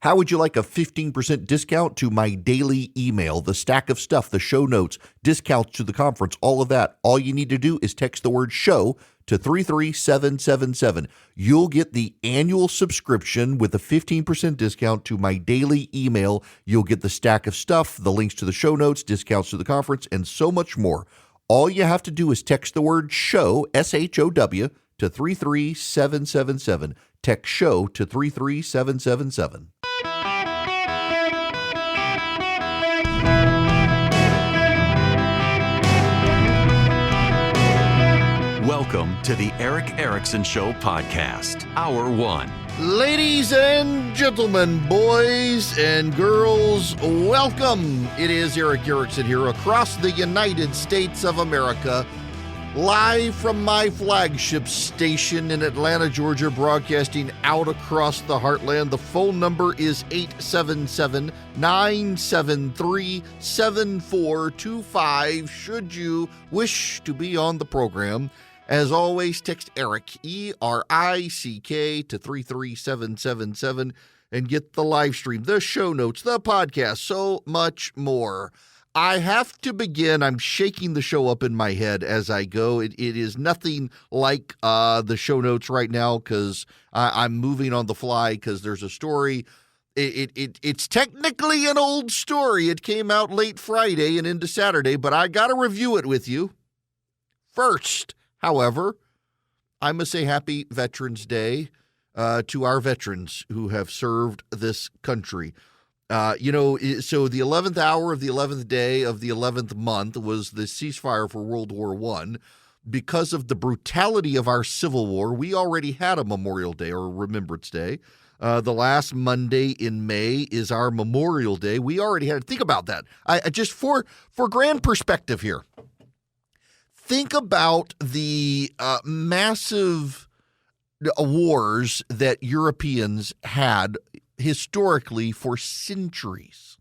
How would you like a 15% discount to my daily email, the stack of stuff, the show notes, discounts to the conference, all of that? All you need to do is text the word show to 33777. You'll get the annual subscription with a 15% discount to my daily email. You'll get the stack of stuff, the links to the show notes, discounts to the conference, and so much more. All you have to do is text the word show, SHOW, to 33777. Text show to 33777. Welcome to the Eric Erickson Show podcast, Hour 1. Ladies and gentlemen, boys and girls, welcome. It is Eric Erickson here across the United States of America, live from my flagship station in Atlanta, Georgia, broadcasting out across the heartland. The phone number is 877-973-7425 should you wish to be on the program. As always, text Eric, E-R-I-C-K, to 33777 and get the live stream, the show notes, the podcast, so much more. I have to begin. I'm shaking the show up in my head as I go. It is nothing like the show notes right now because I'm moving on the fly because there's a story. It's technically an old story. It came out late Friday and into Saturday, but I got to review it with you. First, however, I must say happy Veterans Day to our veterans who have served this country. So the 11th hour of the 11th day of the 11th month was the ceasefire for World War I. Because of the brutality of our Civil War, we already had a Memorial Day or a Remembrance Day. The last Monday in May is our Memorial Day. We already had it. Think about that. I just for grand perspective here. Think about the massive wars that Europeans had historically for centuries.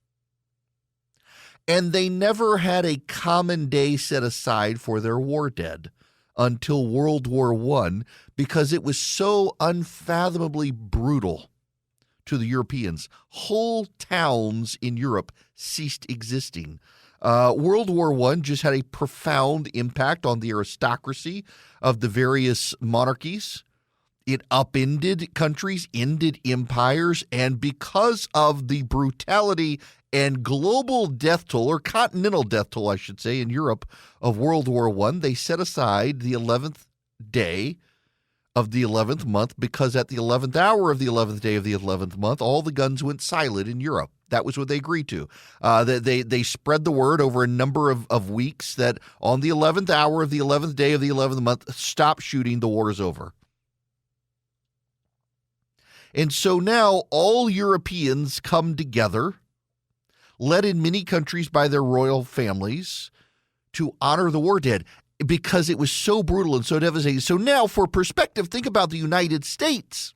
And they never had a common day set aside for their war dead until World War I because it was so unfathomably brutal to the Europeans. Whole towns in Europe ceased existing. World War I just had a profound impact on the aristocracy of the various monarchies. It upended countries, ended empires, and because of the brutality and global death toll, or continental death toll, I should say, in Europe of World War I, they set aside the 11th day of the 11th month because at the 11th hour of the 11th day of the 11th month, all the guns went silent in Europe. That was what they agreed to. They spread the word over a number of weeks that on the 11th hour of the 11th day of the 11th month, stop shooting, the war is over. And so now all Europeans come together, led in many countries by their royal families, to honor the war dead because it was so brutal and so devastating. So now, for perspective, think about the United States.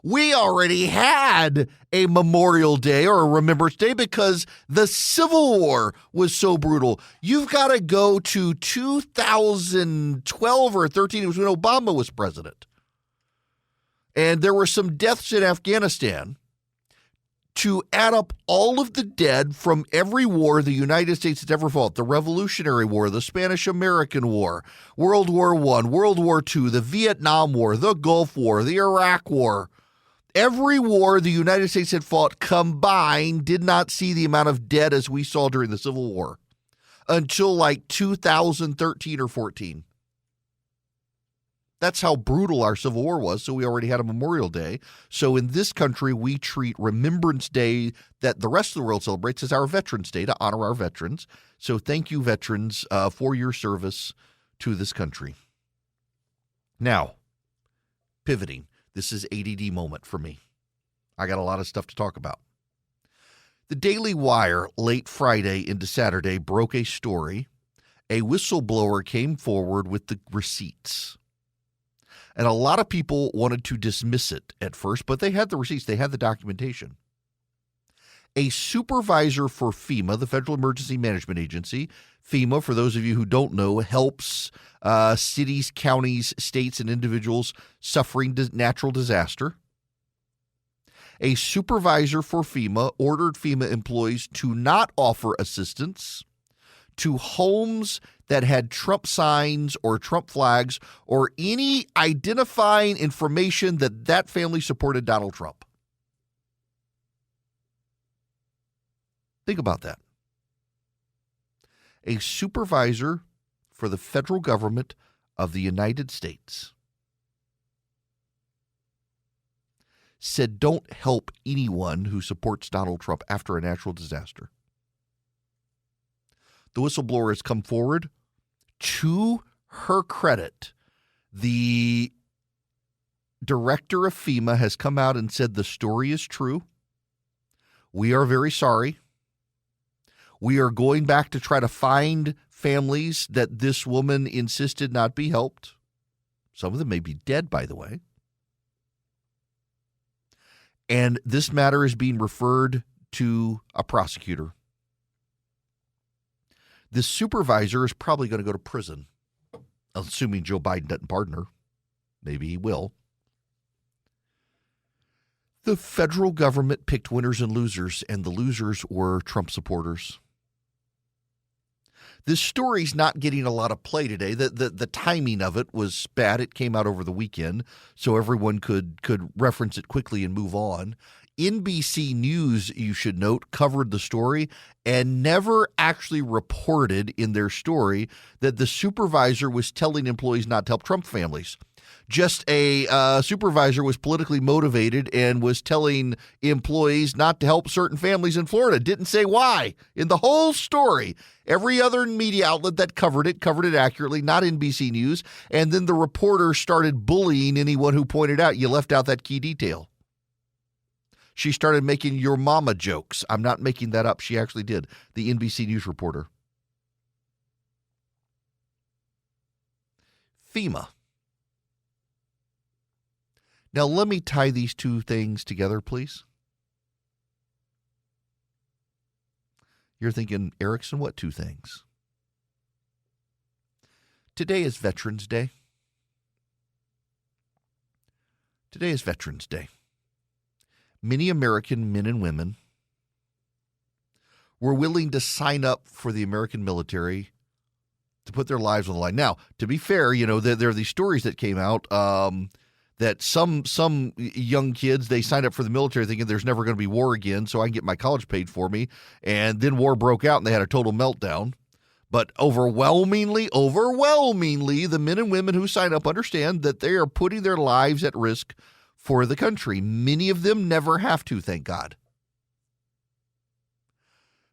We already had a Memorial Day or a Remembrance Day because the Civil War was so brutal. You've got to go to 2012 or 13. It was when Obama was president. And there were some deaths in Afghanistan. To add up all of the dead from every war the United States has ever fought, the Revolutionary War, the Spanish-American War, World War I, World War II, the Vietnam War, the Gulf War, the Iraq War, every war the United States had fought combined did not see the amount of dead as we saw during the Civil War until like 2013 or 14. That's how brutal our Civil War was, so we already had a Memorial Day. So in this country, we treat Remembrance Day that the rest of the world celebrates as our Veterans Day to honor our veterans. So thank you, veterans, for your service to this country. Now, pivoting. This is ADD moment for me. I got a lot of stuff to talk about. The Daily Wire, late Friday into Saturday, broke a story. A whistleblower came forward with the receipts. And a lot of people wanted to dismiss it at first, but they had the receipts. They had the documentation. A supervisor for FEMA, the Federal Emergency Management Agency, FEMA, for those of you who don't know, helps cities, counties, states, and individuals suffering natural disaster. A supervisor for FEMA ordered FEMA employees to not offer assistance to homes that had Trump signs or Trump flags or any identifying information that that family supported Donald Trump. Think about that. A supervisor for the federal government of the United States said don't help anyone who supports Donald Trump after a natural disaster. The whistleblower has come forward. To her credit, the director of FEMA has come out and said the story is true. We are very sorry. We are going back to try to find families that this woman insisted not be helped. Some of them may be dead, by the way. And this matter is being referred to a prosecutor. This supervisor is probably going to go to prison, assuming Joe Biden doesn't pardon her. Maybe he will. The federal government picked winners and losers, and the losers were Trump supporters. This story's not getting a lot of play today. The timing of it was bad. It came out over the weekend, so everyone could reference it quickly and move on. NBC News, you should note, covered the story and never actually reported in their story that the supervisor was telling employees not to help Trump families. Just a supervisor was politically motivated and was telling employees not to help certain families in Florida. Didn't say why in the whole story. Every other media outlet that covered it accurately, not NBC News. And then the reporter started bullying anyone who pointed out you left out that key detail. She started making your mama jokes. I'm not making that up. She actually did. The NBC News reporter. FEMA. Now, let me tie these two things together, please. You're thinking, Erickson, what two things? Today is Veterans Day. Today is Veterans Day. Many American men and women were willing to sign up for the American military to put their lives on the line. Now, to be fair, there are these stories that came out that some young kids, they signed up for the military thinking there's never going to be war again, so I can get my college paid for me. And then war broke out and they had a total meltdown. But overwhelmingly, the men and women who sign up understand that they are putting their lives at risk for the country. Many of them never have to, thank God.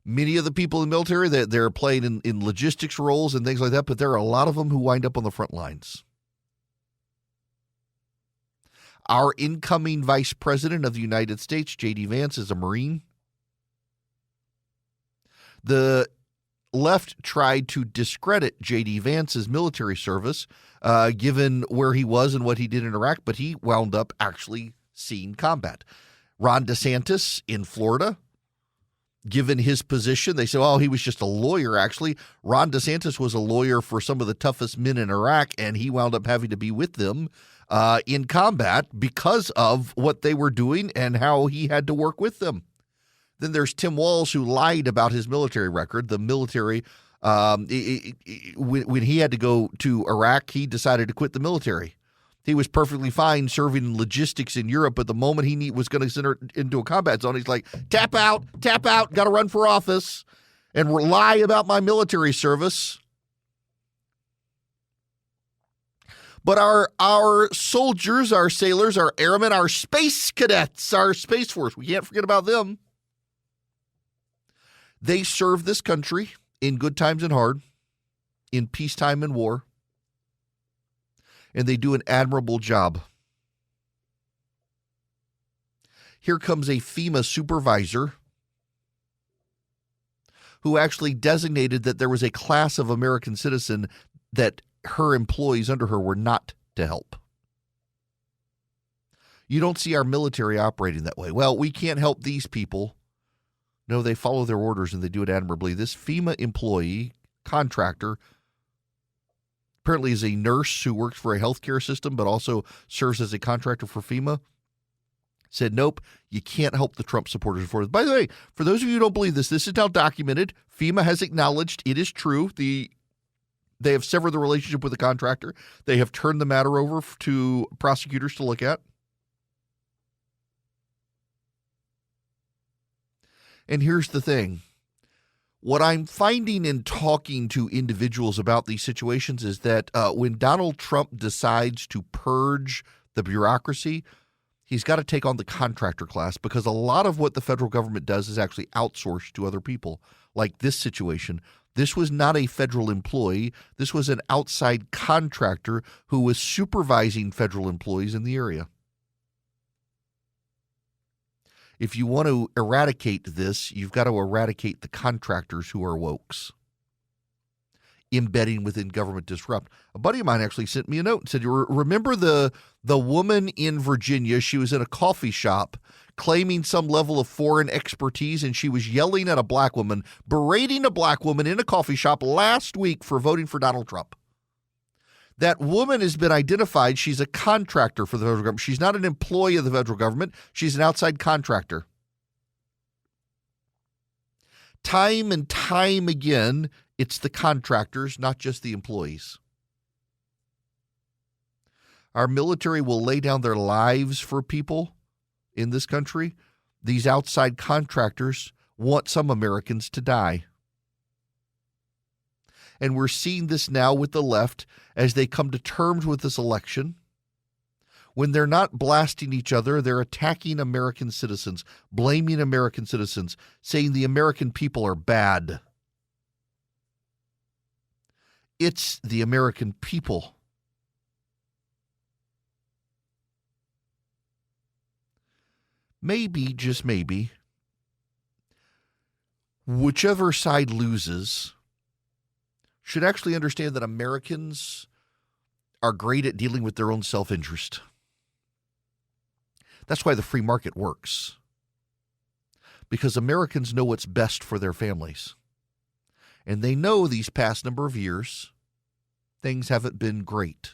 Many of the people in the military, they're playing in logistics roles and things like that, but there are a lot of them who wind up on the front lines. Our incoming Vice President of the United States, J.D. Vance, is a Marine. The left tried to discredit J.D. Vance's military service, given where he was and what he did in Iraq, but he wound up actually seeing combat. Ron DeSantis in Florida, given his position, they said, oh, he was just a lawyer, actually. Ron DeSantis was a lawyer for some of the toughest men in Iraq, and he wound up having to be with them in combat because of what they were doing and how he had to work with them. Then there's Tim Walz, who lied about his military record. The military, when he had to go to Iraq, he decided to quit the military. He was perfectly fine serving in logistics in Europe, but the moment he was going to enter into a combat zone, he's like, tap out, got to run for office and lie about my military service. But our soldiers, our sailors, our airmen, our space cadets, our Space Force, we can't forget about them. They serve this country in good times and hard, in peacetime and war, and they do an admirable job. Here comes a FEMA supervisor who actually designated that there was a class of American citizen that her employees under her were not to help. You don't see our military operating that way. Well, we can't help these people. No, they follow their orders and they do it admirably. This FEMA employee, contractor, apparently is a nurse who works for a healthcare system but also serves as a contractor for FEMA. said, nope, you can't help the Trump supporters. By the way, for those of you who don't believe this is now documented. FEMA has acknowledged it is true. They have severed the relationship with the contractor. They have turned the matter over to prosecutors to look at. And here's the thing. What I'm finding in talking to individuals about these situations is that when Donald Trump decides to purge the bureaucracy, he's got to take on the contractor class, because a lot of what the federal government does is actually outsourced to other people. Like this situation, this was not a federal employee. This was an outside contractor who was supervising federal employees in the area. If you want to eradicate this, you've got to eradicate the contractors who are wokes. Embedding within government disrupt. A buddy of mine actually sent me a note and said, remember the woman in Virginia? She was in a coffee shop claiming some level of foreign expertise, and she was yelling at a black woman, berating a black woman in a coffee shop last week for voting for Donald Trump. That woman has been identified. She's a contractor for the federal government. She's not an employee of the federal government. She's an outside contractor. Time and time again, it's the contractors, not just the employees. Our military will lay down their lives for people in this country. These outside contractors want some Americans to die. And we're seeing this now with the left as they come to terms with this election. When they're not blasting each other, they're attacking American citizens, blaming American citizens, saying the American people are bad. It's the American people. Maybe, just maybe, whichever side loses should actually understand that Americans are great at dealing with their own self-interest. That's why the free market works. Because Americans know what's best for their families. And they know these past number of years, things haven't been great.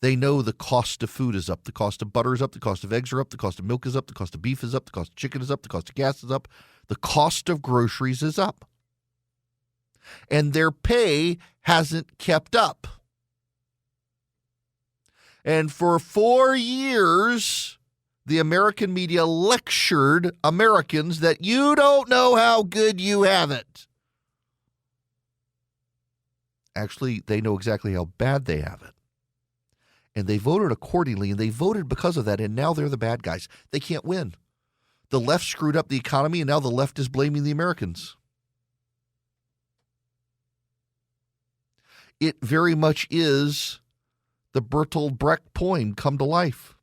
They know the cost of food is up, the cost of butter is up, the cost of eggs are up, the cost of milk is up, the cost of beef is up, the cost of chicken is up, the cost of gas is up, the cost of groceries is up. And their pay hasn't kept up. And for 4 years, the American media lectured Americans that you don't know how good you have it. Actually, they know exactly how bad they have it. And they voted accordingly, and they voted because of that, and now they're the bad guys. They can't win. The left screwed up the economy, and now the left is blaming the Americans. It very much is the Bertolt Brecht poem come to life.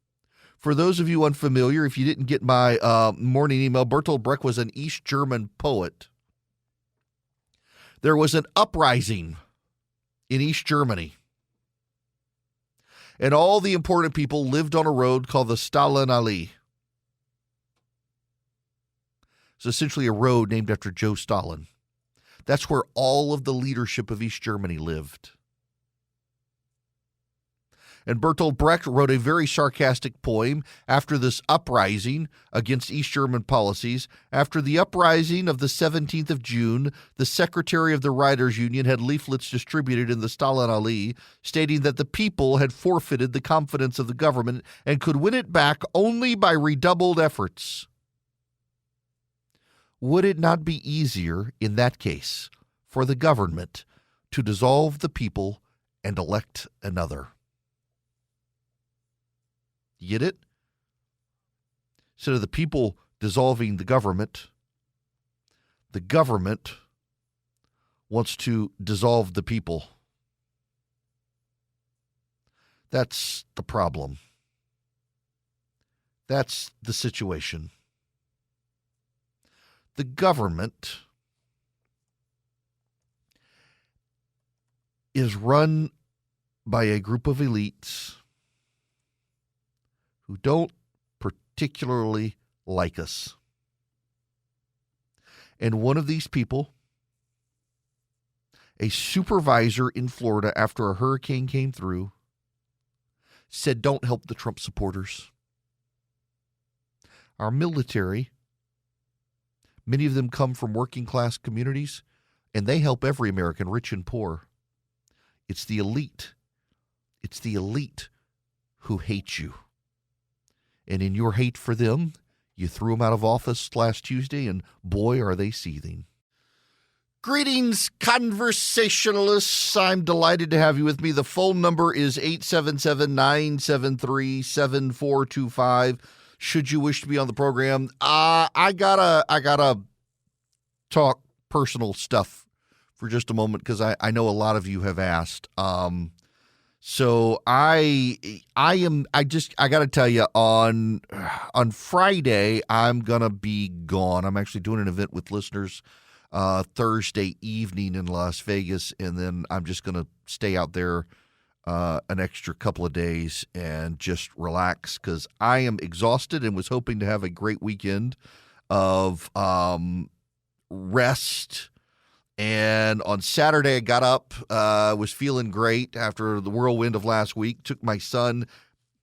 For those of you unfamiliar, if you didn't get my morning email, Bertolt Brecht was an East German poet. There was an uprising in East Germany. And all the important people lived on a road called the Stalin Allee. It's essentially a road named after Joe Stalin. That's where all of the leadership of East Germany lived. And Bertolt Brecht wrote a very sarcastic poem after this uprising against East German policies. After the uprising of the 17th of June, the secretary of the Writers' Union had leaflets distributed in the Stalin Allee stating that the people had forfeited the confidence of the government and could win it back only by redoubled efforts. Would it not be easier in that case for the government to dissolve the people and elect another? You get it? Instead of the people dissolving the government wants to dissolve the people. That's the problem. That's the situation. The government is run by a group of elites who don't particularly like us. And one of these people, a supervisor in Florida after a hurricane came through, said, don't help the Trump supporters. our military, many of them come from working class communities, and they help every American, rich and poor. It's the elite. It's the elite who hate you. And in your hate for them, you threw them out of office last Tuesday, and boy, are they seething. Greetings, conversationalists. I'm delighted to have you with me. The phone number is 877-973-7425. Should you wish to be on the program, I gotta talk personal stuff for just a moment because I know a lot of you have asked. So I gotta tell you, on Friday I'm gonna be gone. I'm actually doing an event with listeners Thursday evening in Las Vegas, and then I'm just gonna stay out there an extra couple of days and just relax because I am exhausted and was hoping to have a great weekend of rest. And on Saturday, I got up, was feeling great after the whirlwind of last week, took my son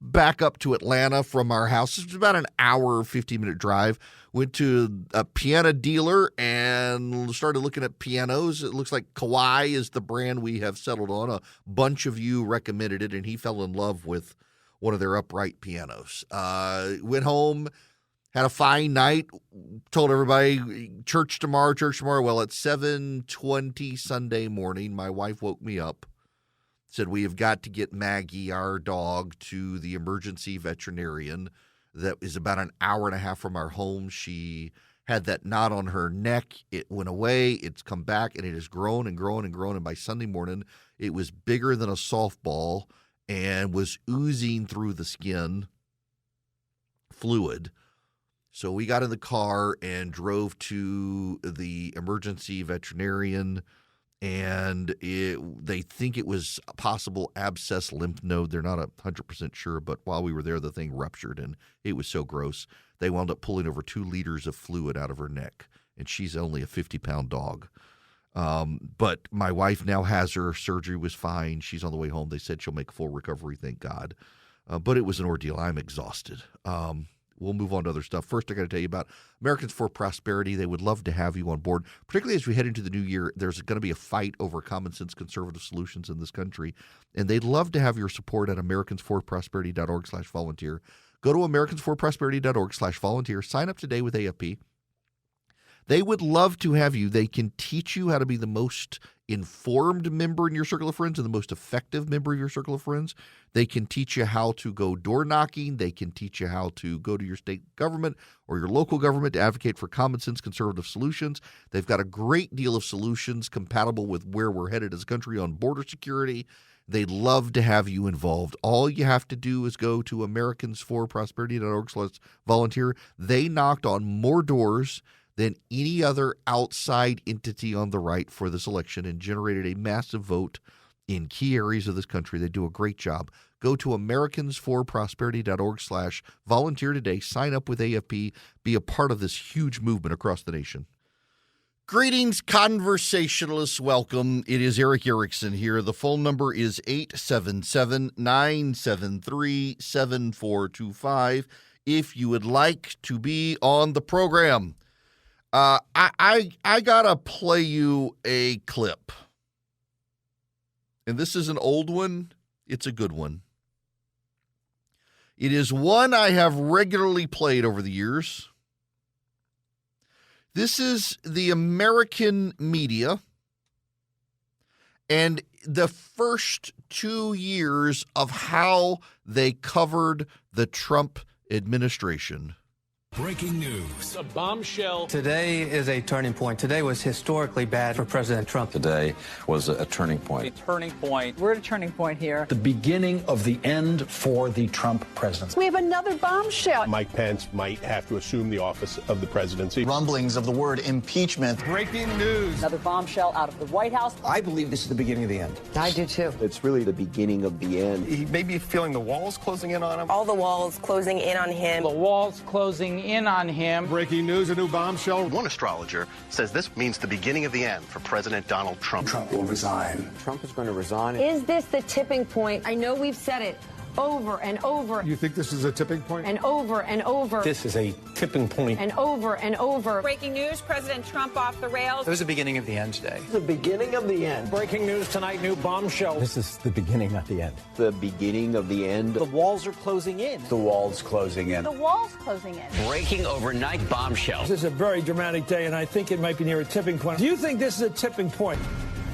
back up to Atlanta from our house. It was about an hour, 15-minute drive. Went to a piano dealer and started looking at pianos. It looks like Kawai is the brand we have settled on. A bunch of you recommended it, and he fell in love with one of their upright pianos. Went home, had a fine night, told everybody, church tomorrow. Well, at 7:20 Sunday morning, my wife woke me up, said, we have got to get Maggie, our dog, to the emergency veterinarian. That is about an hour and a half from our home. She had that knot on her neck. It went away. It's come back, and it has grown and grown and grown. And by Sunday morning, it was bigger than a softball and was oozing through the skin fluid. So we got in the car and drove to the emergency veterinarian, and they think it was a possible abscess lymph node. They're not 100% sure, but while we were there, the thing ruptured, and it was so gross. They wound up pulling over 2 liters of fluid out of her neck, and she's only a 50-pound dog. But my wife now has her. Surgery was fine. She's on the way home. They said she'll make full recovery, thank God. But it was an ordeal. I'm exhausted. We'll move on to other stuff. First, I got to tell you about Americans for Prosperity. They would love to have you on board, particularly as we head into the new year. There's going to be a fight over common sense conservative solutions in this country, and they'd love to have your support at americansforprosperity.org/volunteer. Go to americansforprosperity.org/volunteer. Sign up today with AFP. They would love to have you. They can teach you how to be the most informed member in your circle of friends and the most effective member of your circle of friends. They can teach you how to go door knocking. They can teach you how to go to your state government or your local government to advocate for common sense conservative solutions. They've got a great deal of solutions compatible with where we're headed as a country on border security. They'd love to have you involved. All you have to do is go to americansforprosperity.org/volunteer. They knocked on more doors than any other outside entity on the right for this election and generated a massive vote in key areas of this country. They do a great job. Go to americansforprosperity.org/volunteer today. Sign up with AFP. Be a part of this huge movement across the nation. Greetings, conversationalists. Welcome. It is Eric Erickson here. The phone number is 877-973-7425 if you would like to be on the program. I gotta play you a clip. And this is an old one. It's a good one. It is one I have regularly played over the years. This is the American media and the first 2 years of how they covered the Trump administration. Breaking news. A bombshell. Today is a turning point. Today was historically bad for President Trump. Today was a turning point. A turning point. We're at a turning point here. The beginning of the end for the Trump presidency. We have another bombshell. Mike Pence might have to assume the office of the presidency. Rumblings of the word impeachment. Breaking news. Another bombshell out of the White House. I believe this is the beginning of the end. I do too. It's really the beginning of the end. He may be feeling the walls closing in on him. All the walls closing in on him. The walls closing in on him. Breaking news, a new bombshell. One astrologer says this means the beginning of the end for President Donald Trump. Trump will resign. Trump is going to resign. Is this the tipping point? I know we've said it over and over. You think this is a tipping point? And over and over. This is a tipping point. And over and over. Breaking news, President Trump off the rails. It was the beginning of the end today. The beginning of the end. Breaking news tonight, new bombshell. This is the beginning, not the end. The beginning of the end. The walls are closing in. The wall's closing in. The wall's closing in. Breaking overnight bombshell. This is a very dramatic day, and I think it might be near a tipping point. Do you think this is a tipping point?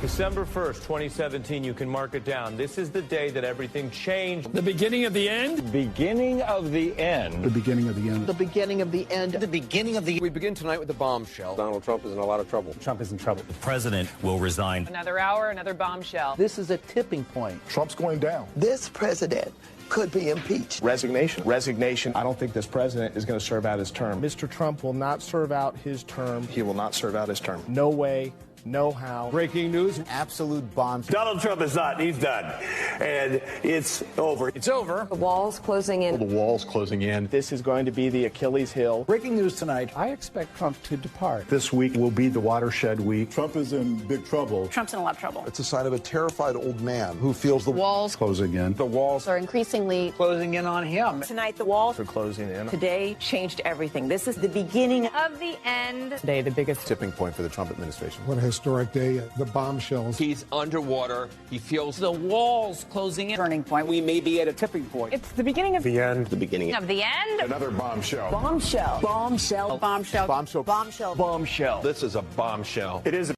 December 1st, 2017, you can mark it down. This is the day that everything changed. The beginning of the end? Beginning of the end. The beginning of the end. The beginning of the end. The beginning of the... We begin tonight with the bombshell. Donald Trump is in a lot of trouble. Trump is in trouble. The president will resign. Another hour, another bombshell. This is a tipping point. Trump's going down. This president could be impeached. Resignation. I don't think this president is going to serve out his term. Mr. Trump will not serve out his term. He will not serve out his term. No way. No how. Breaking news. Absolute bombshell. Donald Trump is not. He's done. And it's over. It's over. The wall's closing in. The wall's closing in. This is going to be the Achilles heel. Breaking news tonight. I expect Trump to depart. This week will be the watershed week. Trump is in big trouble. Trump's in a lot of trouble. It's a sign of a terrified old man who feels the Walls Closing in. The walls are increasingly Closing in on him. Tonight, the walls are closing in. today changed everything. This is the beginning Of the end. today, the biggest tipping point for the Trump administration. What a historic day. The bombshells. He's underwater. He feels The wall's closing in. turning point. we may be at a tipping point. It's the beginning of The end. The beginning of the end. Another bombshell. Bombshell. Bombshell. Bombshell. Bombshell. Bombshell. This is a bombshell. It is.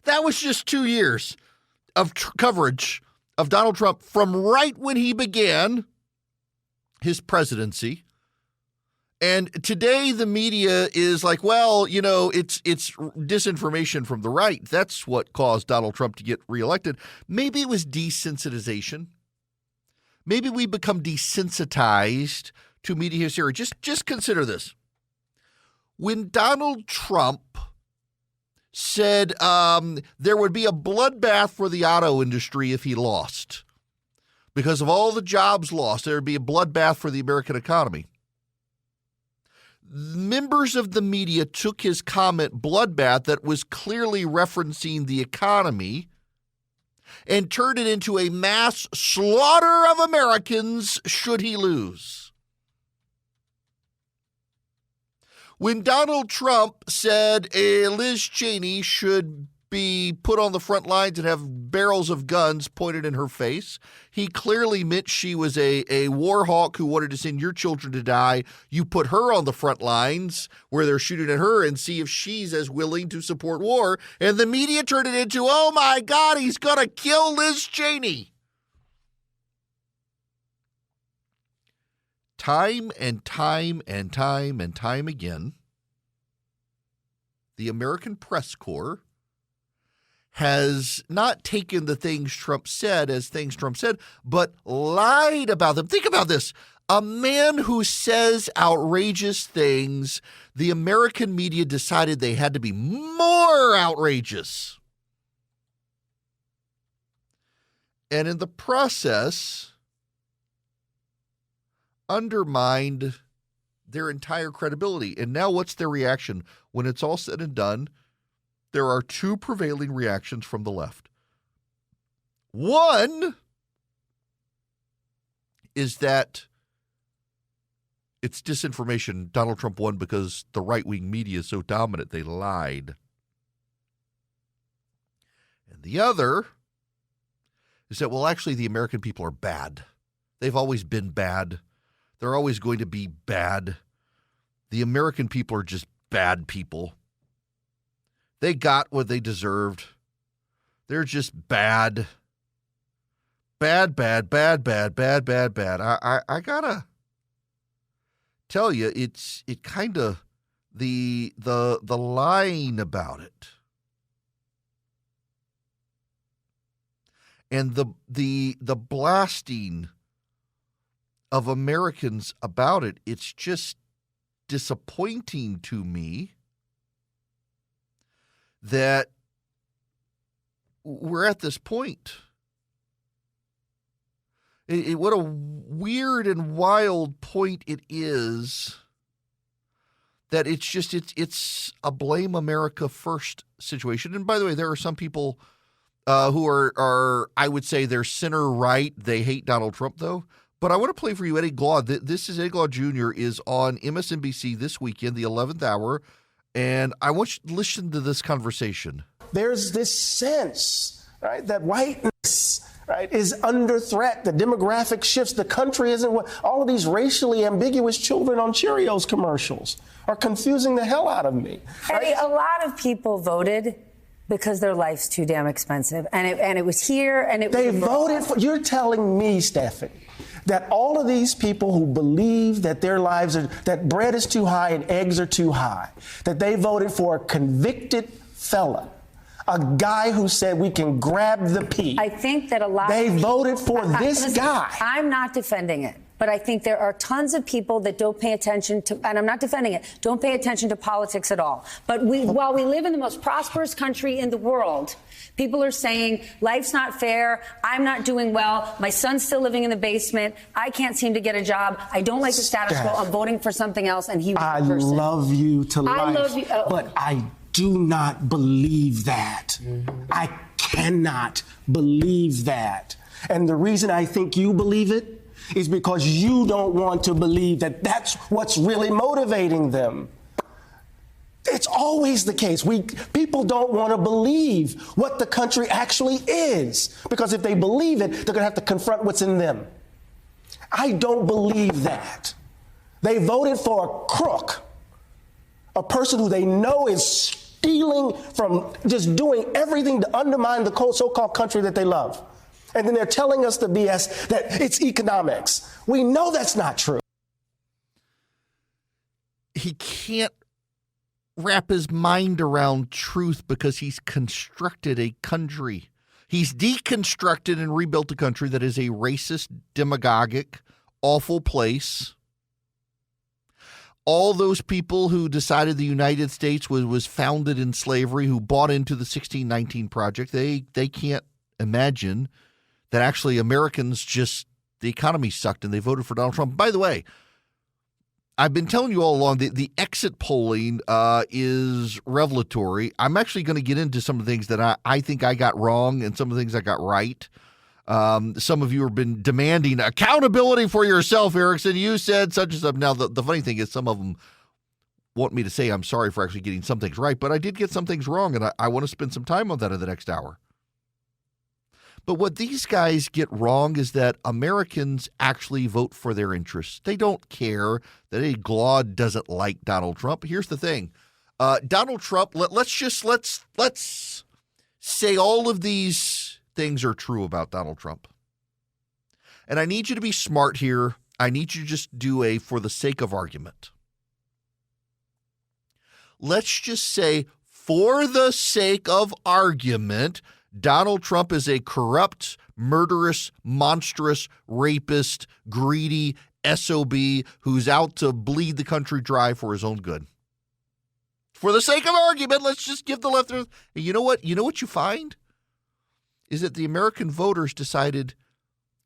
That was just 2 years of coverage of Donald Trump from right when he began his presidency. And today the media is like, well, you know, it's disinformation from the right. That's what caused Donald Trump to get reelected. Maybe it was desensitization. Maybe we become desensitized to media hysteria. Just consider this. When Donald Trump said there would be a bloodbath for the auto industry if he lost, because of all the jobs lost, there would be a bloodbath for the American economy. Members of the media took his comment bloodbath that was clearly referencing the economy and turned it into a mass slaughter of Americans should he lose. When Donald Trump said Liz Cheney should be put on the front lines and have barrels of guns pointed in her face, he clearly meant she was a war hawk who wanted to send your children to die. You put her on the front lines where they're shooting at her and see if she's as willing to support war. And the media turned it into, oh my God, he's going to kill Liz Cheney. Time and time and time and time again, the American press corps has not taken the things Trump said as things Trump said, but lied about them. Think about this. A man who says outrageous things, the American media decided they had to be more outrageous. And in the process, undermined their entire credibility. And now what's their reaction? When it's all said and done, there are two prevailing reactions from the left. One is that it's disinformation. Donald Trump won because the right-wing media is so dominant. They lied. And the other is that, well, actually, the American people are bad. They've always been bad. They're always going to be bad. The American people are just bad people. They got what they deserved. They're just bad. Bad, bad, bad, bad, bad, bad, bad. I gotta tell you, it kind of the lying about it and the blasting of Americans about it, it's just disappointing to me that we're at this point. What a weird and wild point it is that it's a blame America first situation. And by the way, there are some people who are, I would say, they're center right. They hate Donald Trump, though. But I want to play for you Eddie Glaude. This is Eddie Glaude Jr. is on MSNBC this weekend, the 11th hour, and I want you to listen to this conversation. There's this sense, right, that whiteness, right, is under threat. The demographic shifts. The country isn't what all of these racially ambiguous children on Cheerios commercials are confusing the hell out of me. Right? Eddie, a lot of people voted because their life's too damn expensive, and it was here, and they voted for. You're telling me, Stephanie, that all of these people who believe that their lives are, that bread is too high and eggs are too high, that they voted for a convicted felon, a guy who said we can grab the pea. I think that a lot they of people, voted for this guy. I'm not defending it, but I think there are tons of people that don't pay attention to, and I'm not defending it, don't pay attention to politics at all. But while we live in the most prosperous country in the world, people are saying, life's not fair, I'm not doing well, my son's still living in the basement, I can't seem to get a job, I don't like the status quo, I'm voting for something else, and he was the person. I love you to life, I love you, but I do not believe that. I cannot believe that. And the reason I think you believe it is because you don't want to believe that that's what's really motivating them. It's always the case. People don't want to believe what the country actually is, because if they believe it, they're going to have to confront what's in them. I don't believe that. They voted for a crook, a person who they know is stealing from, just doing everything to undermine the so-called country that they love. And then they're telling us the BS that it's economics. We know that's not true. He can't wrap his mind around truth because he's constructed a country. He's deconstructed and rebuilt a country that is a racist, demagogic, awful place. All those people who decided the United States was founded in slavery, who bought into the 1619 Project, they can't imagine that actually Americans just, the economy sucked and they voted for Donald Trump. By the way, I've been telling you all along that the exit polling is revelatory. I'm actually going to get into some of the things that I think I got wrong and some of the things I got right. Some of you have been demanding accountability for yourself, Erickson. You said such and such. Now, the funny thing is some of them want me to say I'm sorry for actually getting some things right, but I did get some things wrong, and I want to spend some time on that in the next hour. But what these guys get wrong is that Americans actually vote for their interests. They don't care that Eddie Glaude doesn't like Donald Trump. Here's the thing. Donald Trump, let's say all of these things are true about Donald Trump. And I need you to be smart here. I need you to just do a for the sake of argument. Let's just say for the sake of argument, Donald Trump is a corrupt, murderous, monstrous, rapist, greedy SOB who's out to bleed the country dry for his own good. For the sake of argument, let's just give the left. And you know what? You know what you find? Is that the American voters decided,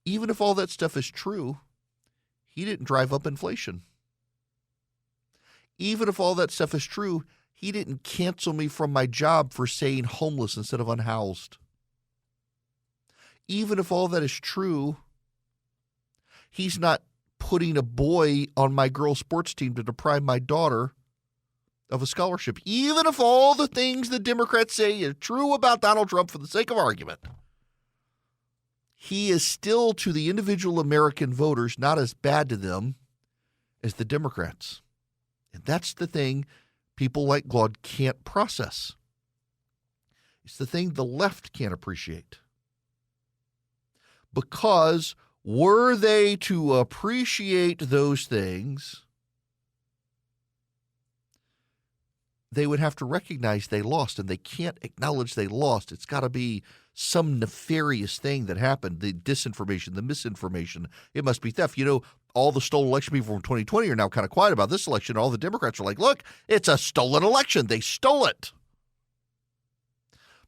even if all that stuff is true, he didn't drive up inflation. Even if all that stuff is true, he didn't cancel me from my job for saying homeless instead of unhoused. Even if all that is true, he's not putting a boy on my girls' sports team to deprive my daughter of a scholarship. Even if all the things the Democrats say are true about Donald Trump for the sake of argument, he is still, to the individual American voters, not as bad to them as the Democrats. And that's the thing people like Glaude can't process. It's the thing the left can't appreciate. Because were they to appreciate those things, they would have to recognize they lost, and they can't acknowledge they lost. It's got to be some nefarious thing that happened, the disinformation, the misinformation. It must be theft. You know, all the stolen election people from 2020 are now kind of quiet about this election. All the Democrats are like, look, it's a stolen election. They stole it.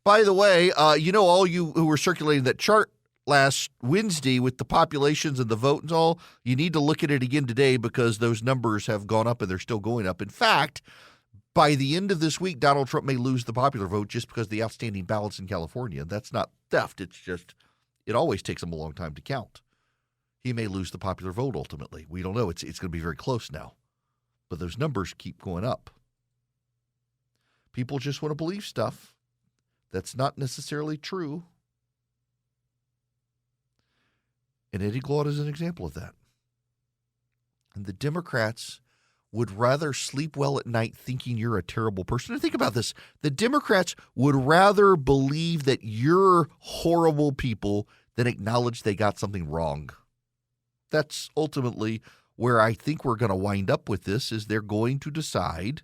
By the way, all you who were circulating that chart last Wednesday with the populations and the vote and all, you need to look at it again today because those numbers have gone up and they're still going up. In fact, by the end of this week, Donald Trump may lose the popular vote just because of the outstanding ballots in California. That's not theft. It's just it always takes him a long time to count. He may lose the popular vote ultimately. We don't know. It's going to be very close now. But those numbers keep going up. People just want to believe stuff that's not necessarily true. And Eddie Glaude is an example of that. And the Democrats would rather sleep well at night thinking you're a terrible person. And think about this. The Democrats would rather believe that you're horrible people than acknowledge they got something wrong. That's ultimately where I think we're going to wind up with this, is they're going to decide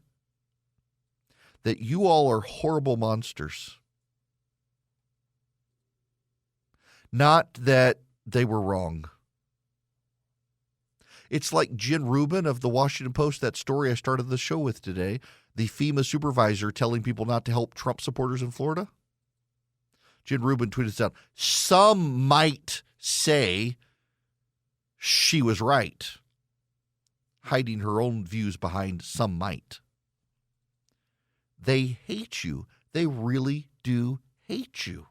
that you all are horrible monsters. Not that they were wrong. It's like Jen Rubin of the Washington Post, that story I started the show with today, the FEMA supervisor telling people not to help Trump supporters in Florida. Jen Rubin tweeted this out. Some might say she was right, hiding her own views behind some might. They hate you. They really do hate you.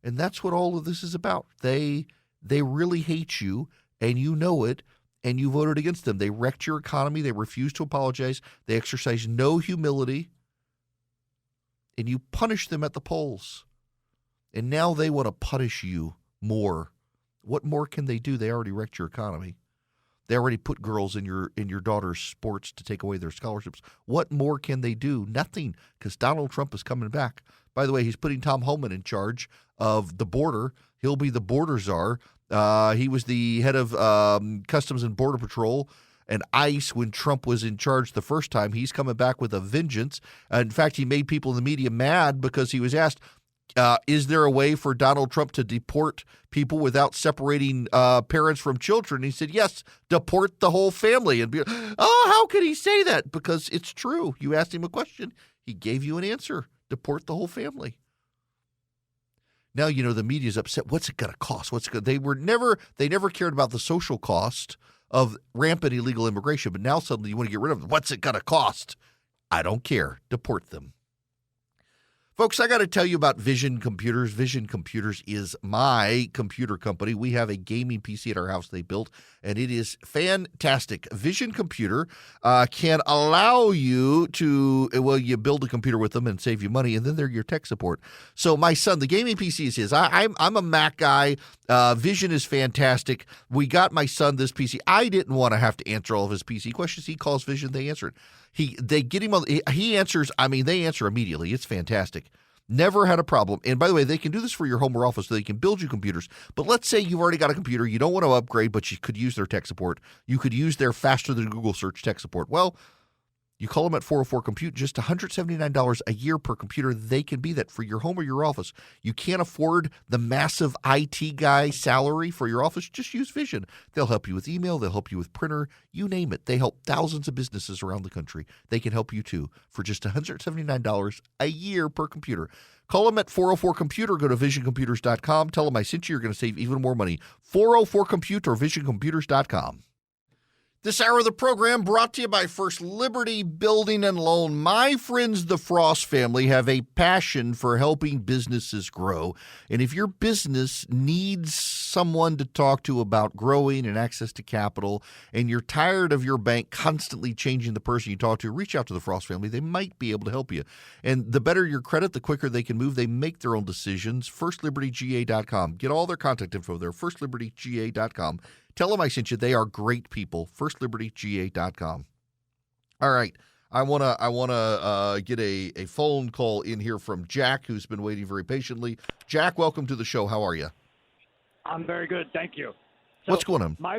And that's what all of this is about. They really hate you, and you know it, and you voted against them. They wrecked your economy. They refused to apologize. They exercised no humility, and you punished them at the polls. And now they want to punish you more. What more can they do? They already wrecked your economy. They already put girls in your daughter's sports to take away their scholarships. What more can they do? Nothing, because Donald Trump is coming back. By the way, he's putting Tom Homan in charge of the border. He'll be the border czar. He was the head of Customs and Border Patrol and ICE when Trump was in charge the first time. He's coming back with a vengeance. In fact, he made people in the media mad because he was asked, is there a way for Donald Trump to deport people without separating parents from children? He said, yes, deport the whole family. And how could he say that? Because it's true. You asked him a question. He gave you an answer. Deport the whole family. Now, you know, the media's upset. What's it going to cost? They never cared about the social cost of rampant illegal immigration, but now suddenly you want to get rid of them. What's it going to cost? I don't care. Deport them. Folks, I got to tell you about Vision Computers. Vision Computers is my computer company. We have a gaming PC at our house they built, and it is fantastic. Vision Computer can allow you to, you build a computer with them and save you money, and then they're your tech support. So my son, the gaming PC is his. I'm a Mac guy. Vision is fantastic. We got my son this PC. I didn't want to have to answer all of his PC questions. He calls Vision, they answer it. They get him on. He answers. I mean, they answer immediately. It's fantastic. Never had a problem. And by the way, they can do this for your home or office, so they can build you computers. But let's say you've already got a computer, you don't want to upgrade, but you could use their tech support. You could use their faster than Google search tech support. Well, you call them at 404-COMPUTE, just $179 a year per computer. They can be that for your home or your office. You can't afford the massive IT guy salary for your office. Just use Vision. They'll help you with email. They'll help you with printer. You name it. They help thousands of businesses around the country. They can help you too for just $179 a year per computer. Call them at 404-COMPUTE or go to visioncomputers.com. Tell them I sent you. You're going to save even more money. 404-COMPUTE or visioncomputers.com. This hour of the program brought to you by First Liberty Building and Loan. My friends, the Frost family, have a passion for helping businesses grow. And if your business needs someone to talk to about growing and access to capital, and you're tired of your bank constantly changing the person you talk to, reach out to the Frost family. They might be able to help you. And the better your credit, the quicker they can move. They make their own decisions. FirstLibertyGA.com. Get all their contact info there. FirstLibertyGA.com. Tell them I sent you. They are great people. FirstLibertyGA.com. All right. I wanna get a phone call in here from Jack, who's been waiting very patiently. Jack, welcome to the show. How are you? I'm very good, thank you. What's going on? I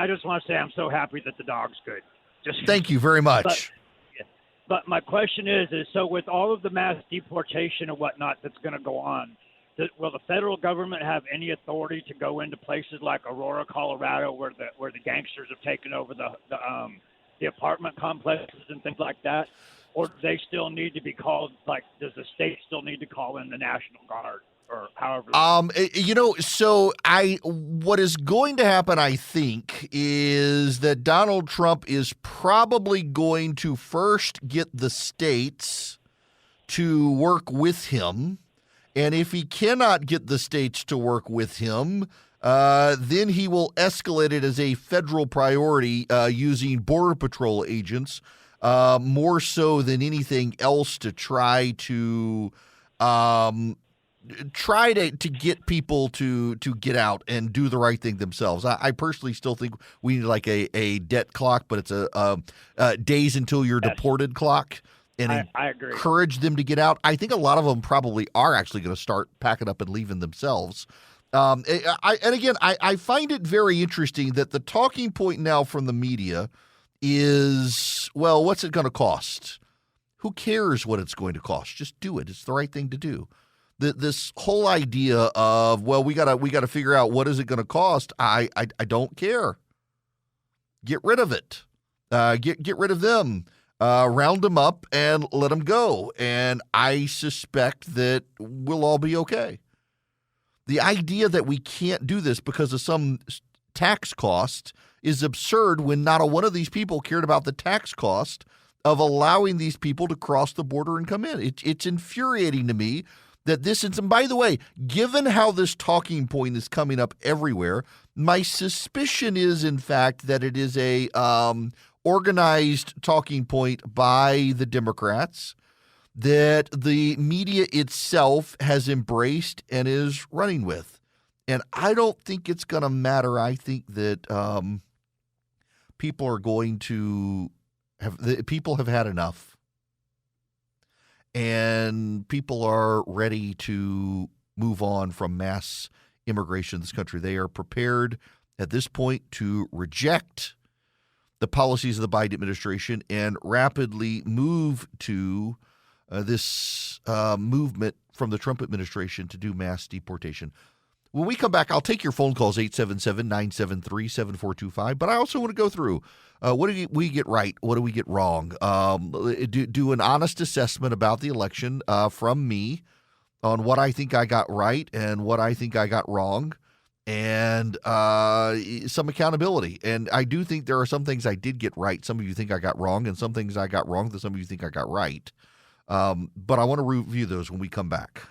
just want to say I'm so happy that the dog's good. Thank you very much. But my question is so with all of the mass deportation and whatnot that's going to go on, will the federal government have any authority to go into places like Aurora, Colorado, where the gangsters have taken over the apartment complexes and things like that? Or do they still need to be called, does the state still need to call in the National Guard or however. What is going to happen, I think, is that Donald Trump is probably going to first get the states to work with him. And if he cannot get the states to work with him, then he will escalate it as a federal priority using Border Patrol agents more so than anything else to try to get people to get out and do the right thing themselves. I personally still think we need like a debt clock, but it's a days until you're deported clock. And I agree. Encourage them to get out. I think a lot of them probably are actually going to start packing up and leaving themselves. I find it very interesting that the talking point now from the media is, well, what's it going to cost? Who cares what it's going to cost? Just do it. It's the right thing to do. This whole idea of, well, we gotta figure out what is it going to cost. I don't care. Get rid of it. Get rid of them. Round them up and let them go. And I suspect that we'll all be okay. The idea that we can't do this because of some tax cost is absurd when not a one of these people cared about the tax cost of allowing these people to cross the border and come in. It's infuriating to me that this is, and by the way, given how this talking point is coming up everywhere, my suspicion is, in fact, that it is a organized talking point by the Democrats that the media itself has embraced and is running with. And I don't think it's going to matter. I think that people are going to people have had enough. And people are ready to move on from mass immigration in this country. They are prepared at this point to reject the policies of the Biden administration and rapidly move to this movement from the Trump administration to do mass deportation. When we come back, I'll take your phone calls, 877-973-7425. But I also want to go through what do we get right? What do we get wrong? Do an honest assessment about the election from me on what I think I got right and what I think I got wrong, and some accountability. And I do think there are some things I did get right. Some of you think I got wrong, and some things I got wrong that some of you think I got right. But I want to review those when we come back.